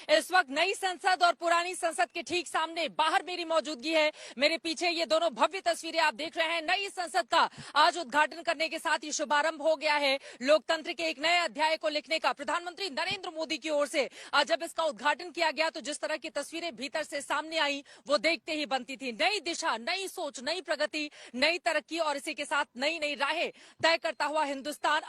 इस वक्त नई संसद और पुरानी संसद के ठीक सामने बाहर मेरी मौजूदगी है। मेरे पीछे ये दोनों भव्य तस्वीरें आप देख रहे हैं। नई संसद का आज उद्घाटन करने के साथ ही शुभारंभ हो गया है लोकतंत्र के एक नए अध्याय को लिखने का। प्रधानमंत्री नरेंद्र मोदी की ओर से आज जब इसका उद्घाटन किया गया तो जिस तरह की तस्वीरें भीतर से सामने आई वो देखते ही बनती थी। नई दिशा, नई सोच, नई प्रगति, नई तरक्की और इसी के साथ नई नई राहें तय करता हुआ हिंदुस्तान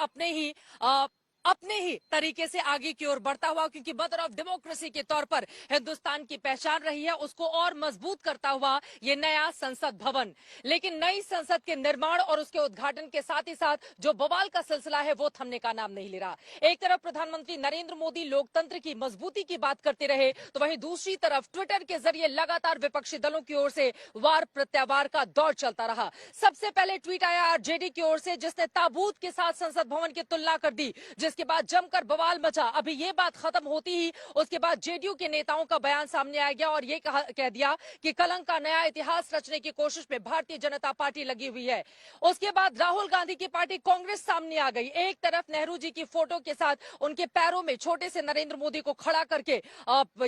अपने ही तरीके से आगे की ओर बढ़ता हुआ, क्योंकि मदर ऑफ डेमोक्रेसी के तौर पर हिंदुस्तान की पहचान रही है, उसको और मजबूत करता हुआ ये नया संसद भवन। लेकिन नई संसद के निर्माण और उसके उद्घाटन के साथ ही साथ जो बवाल का सिलसिला है वो थमने का नाम नहीं ले रहा। एक तरफ प्रधानमंत्री नरेंद्र मोदी लोकतंत्र की मजबूती की बात करते रहे तो वहीं दूसरी तरफ ट्विटर के जरिए लगातार विपक्षी दलों की ओर से वार प्रत्यावार का दौर चलता रहा। सबसे पहले ट्वीट आया आरजेडी की ओर से, जिसने ताबूत के साथ संसद भवन की तुलना कर दी, जिसके बाद जमकर बवाल मचा। अभी ये बात खत्म होती ही उसके बाद जेडीयू के नेताओं का बयान सामने आ गया और ये कह दिया कि कलंक का नया इतिहास रचने की कोशिश में भारतीय जनता पार्टी लगी हुई है। उसके बाद राहुल गांधी की पार्टी कांग्रेस सामने आ गई। एक तरफ नेहरू जी की फोटो के साथ उनके पैरों में छोटे से नरेंद्र मोदी को खड़ा करके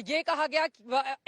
ये कहा गया,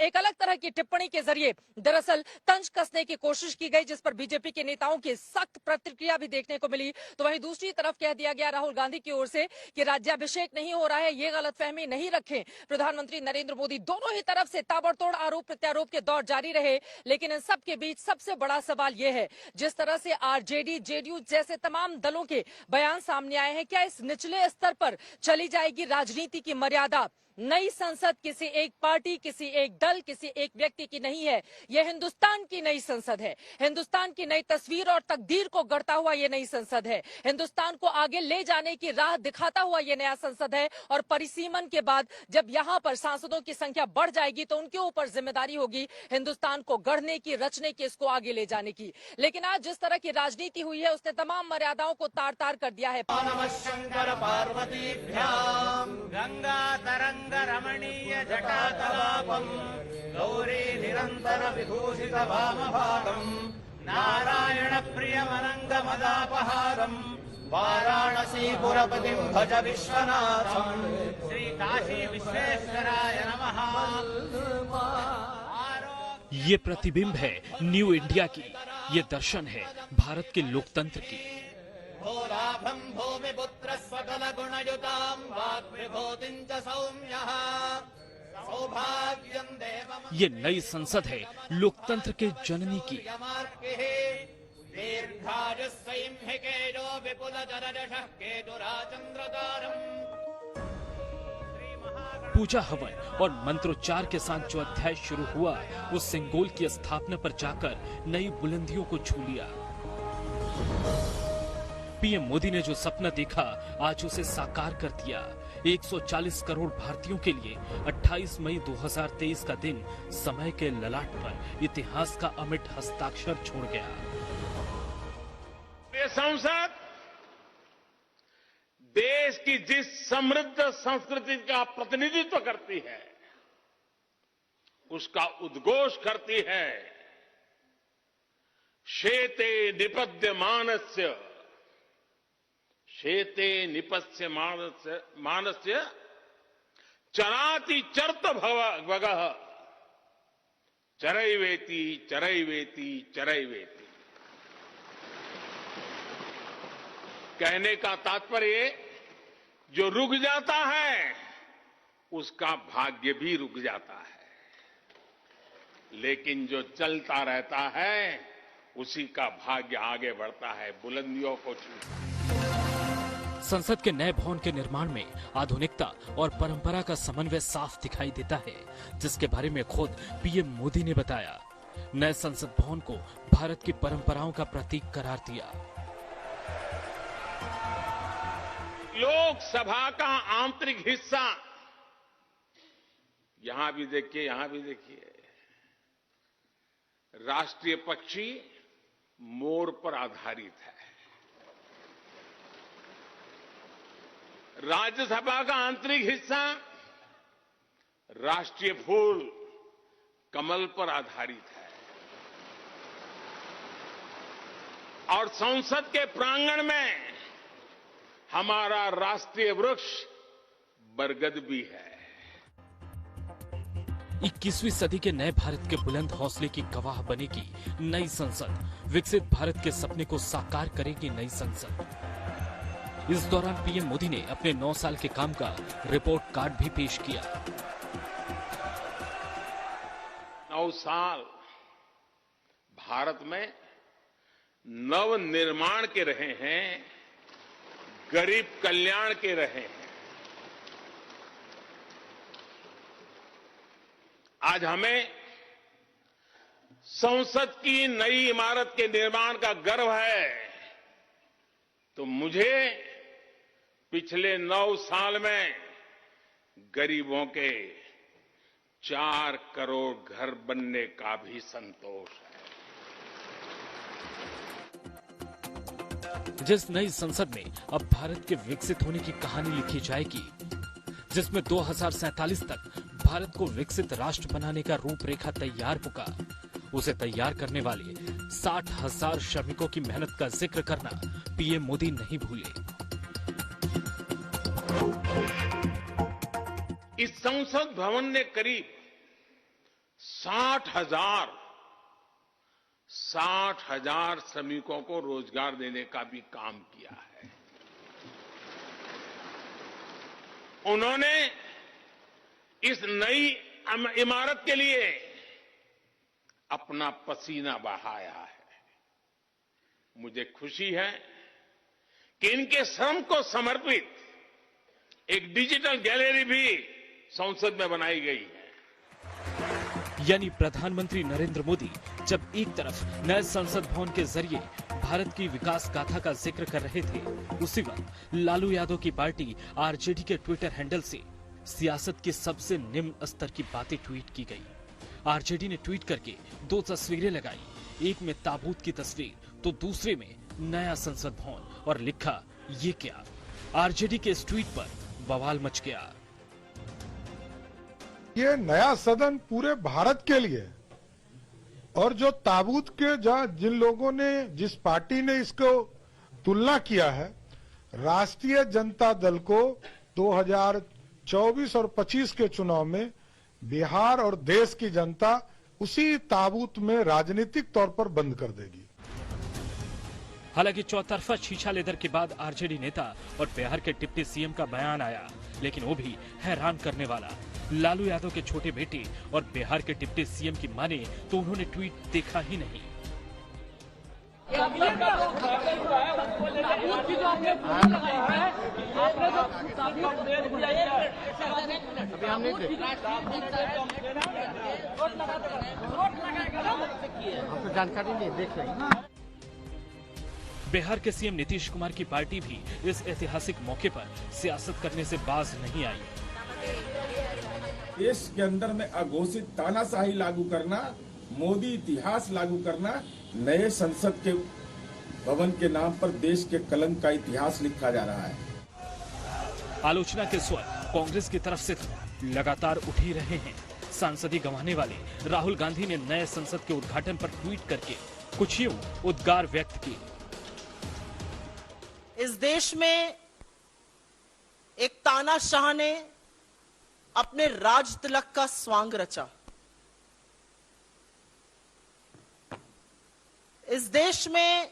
एक अलग तरह की टिप्पणी के जरिए दरअसल तंज कसने की कोशिश की गई, जिस पर बीजेपी के नेताओं की सख्त प्रतिक्रिया भी देखने को मिली। तो वहीं दूसरी तरफ कह दिया गया राहुल गांधी की ओर से कि राज्याभिषेक नहीं हो रहा है, ये गलतफहमी नहीं रखें। प्रधानमंत्री नरेंद्र मोदी दोनों ही तरफ से ताबड़तोड़ आरोप प्रत्यारोप के दौर जारी रहे। लेकिन इन सब के बीच सबसे बड़ा सवाल यह है, जिस तरह से आरजेडी, जेडीयू जैसे तमाम दलों के बयान सामने आए हैं, क्या इस निचले स्तर पर चली जाएगी राजनीति की मर्यादा? नई संसद किसी एक पार्टी, किसी एक दल, किसी एक व्यक्ति की नहीं है, यह हिंदुस्तान की नई संसद है। हिंदुस्तान की नई तस्वीर और तकदीर को गढ़ता हुआ यह नई संसद है। हिंदुस्तान को आगे ले जाने की राह दिखाता हुआ यह नया संसद है। और परिसीमन के बाद जब यहां पर सांसदों की संख्या बढ़ जाएगी तो उनके ऊपर जिम्मेदारी होगी हिंदुस्तान को गढ़ने की, रचने की, इसको आगे ले जाने की। लेकिन आज जिस तरह की राजनीति हुई है उसने तमाम मर्यादाओं को तार तार कर दिया है। शंकर पार्वतीभ्याम गंगा तरंग रमणीय जटातलापम गौरी निरंतर विभूषित वामभागम नारायण प्रियमनंग मदापहारम वाराणसी पुरपतिम भज विश्वनाथम श्री काशी विश्वेश्वराय नमः। ये प्रतिबिंब है न्यू इंडिया की, ये दर्शन है भारत के लोकतंत्र की। भोलाभं भूमिपुत्र सकल गुणयुतां वाग्विभूतिं च सौम्यः सौभाग्यं देवम्। ये नई संसद है लोकतंत्र के जननी की। दीर्घायुस्सैंहिकेयो विपुलजरजषः केतुराचन्द्रतारम्। पूजा हवन और मंत्रोच्चार के साथ जो अध्याय शुरू हुआ उस सिंगोल की स्थापना पर जाकर नई बुलंदियों को छू लिया। पीएम मोदी ने जो सपना देखा आज उसे साकार कर दिया। 140 करोड़ भारतीयों के लिए 28 मई 2023 का दिन समय के ललाट पर इतिहास का अमिट हस्ताक्षर छोड़ गया। ये संसद देश की जिस समृद्ध संस्कृति का प्रतिनिधित्व करती है उसका उद्घोष करती है। शेते निपद्यमानस्य शेते निपस्य मानस्य चराति चर्त भगः चरैवेति चरैवेति चरैवेति। कहने का तात्पर्य जो रुक जाता है उसका भाग्य भी रुक जाता है, लेकिन जो चलता रहता है उसी का भाग्य आगे बढ़ता है, बुलंदियों को छूता है। संसद के नए भवन के निर्माण में आधुनिकता और परंपरा का समन्वय साफ दिखाई देता है, जिसके बारे में खुद पीएम मोदी ने बताया। नए संसद भवन को भारत की परंपराओं का प्रतीक करार दिया। लोकसभा का आंतरिक हिस्सा यहां भी देखिए, यहां भी देखिए, राष्ट्रीय पक्षी मोर पर आधारित है। राज्यसभा का आंतरिक हिस्सा राष्ट्रीय फूल कमल पर आधारित है और संसद के प्रांगण में हमारा राष्ट्रीय वृक्ष बरगद भी है। 21वीं सदी के नए भारत के बुलंद हौसले की गवाह बनेगी नई संसद। विकसित भारत के सपने को साकार करेगी नई संसद। इस दौरान पीएम मोदी ने अपने 9 साल के काम का रिपोर्ट कार्ड भी पेश किया। 9 साल भारत में नव निर्माण के रहे हैं, गरीब कल्याण के रहे हैं। आज हमें संसद की नई इमारत के निर्माण का गर्व है, तो मुझे पिछले 9 साल में गरीबों के 4 करोड़ घर बनने का भी संतोष है। जिस नई संसद में अब भारत के विकसित होने की कहानी लिखी जाएगी, जिसमें 2047 तक भारत को विकसित राष्ट्र बनाने का रूपरेखा तैयार होगा, उसे तैयार करने वाले 60,000 श्रमिकों की मेहनत का जिक्र करना पीएम मोदी नहीं भूले। इस संसद भवन ने करीब 60,000 श्रमिकों को रोजगार देने का भी काम किया है। उन्होंने इस नई इमारत के लिए अपना पसीना बहाया है। मुझे खुशी है कि इनके श्रम को समर्पित एक डिजिटल गैलरी भी संसद में बनाई गई है। यानी प्रधानमंत्री नरेंद्र मोदी जब एक तरफ नए संसद भवन के जरिए भारत की विकास गाथा का जिक्र कर रहे थे, उसी वक्त लालू यादव की पार्टी आरजेडी के ट्विटर हैंडल से सियासत के सबसे निम्न स्तर की बातें ट्वीट की गई। आरजेडी ने ट्वीट करके 2 तस्वीरें लगाई, एक में ताबूत की तस्वीर तो दूसरे में नया संसद भवन, और लिखा ये क्या। आरजेडी के इस ट्वीट पर बवाल मच गया। ये नया सदन पूरे भारत के लिए, और जो ताबूत के जिन लोगों ने, जिस पार्टी ने इसको तुलना किया है, राष्ट्रीय जनता दल को 2024 और 25 के चुनाव में बिहार और देश की जनता उसी ताबूत में राजनीतिक तौर पर बंद कर देगी। हालांकि चौतरफा छीछा लेदर के बाद आरजेडी नेता और बिहार के डिप्टी सीएम का बयान आया, लेकिन वो भी हैरान करने वाला। लालू यादव के छोटे बेटे और बिहार के डिप्टी सीएम की माने तो उन्होंने ट्वीट देखा ही नहीं। आपको जानकारी नहीं, देख रहे हैं। बिहार के सीएम नीतीश कुमार की पार्टी भी इस ऐतिहासिक मौके पर सियासत करने से बाज नहीं आई। देश के अंदर में अघोषित तानाशाही लागू करना, मोदी इतिहास लागू करना, नए संसद के भवन के नाम पर देश के कलंक का इतिहास लिखा जा रहा है। आलोचना के स्वर कांग्रेस की तरफ से लगातार उठ ही रहे हैं। सांसदी गंवाने वाले राहुल गांधी ने नए संसद के उद्घाटन पर ट्वीट करके कुछ यूं उद्गार व्यक्त किए। इस देश में एक तानाशाह ने अपने राज तिलक का स्वांग रचा। इस देश में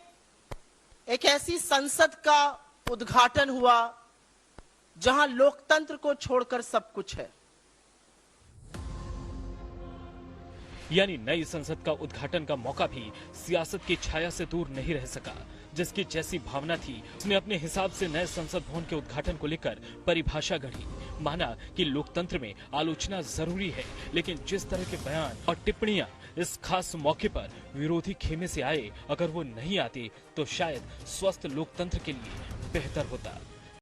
एक ऐसी संसद का उद्घाटन हुआ जहां लोकतंत्र को छोड़कर सब कुछ है। यानी नई संसद का उद्घाटन का मौका भी सियासत की छाया से दूर नहीं रह सका। जिसकी जैसी भावना थी, उसने अपने हिसाब से नए संसद भवन के उद्घाटन को लेकर परिभाषा गढ़ी। माना कि लोकतंत्र में आलोचना जरूरी है, लेकिन जिस तरह के बयान और टिप्पणियां इस खास मौके पर विरोधी खेमे से आए, अगर वो नहीं आते तो शायद स्वस्थ लोकतंत्र के लिए बेहतर होता।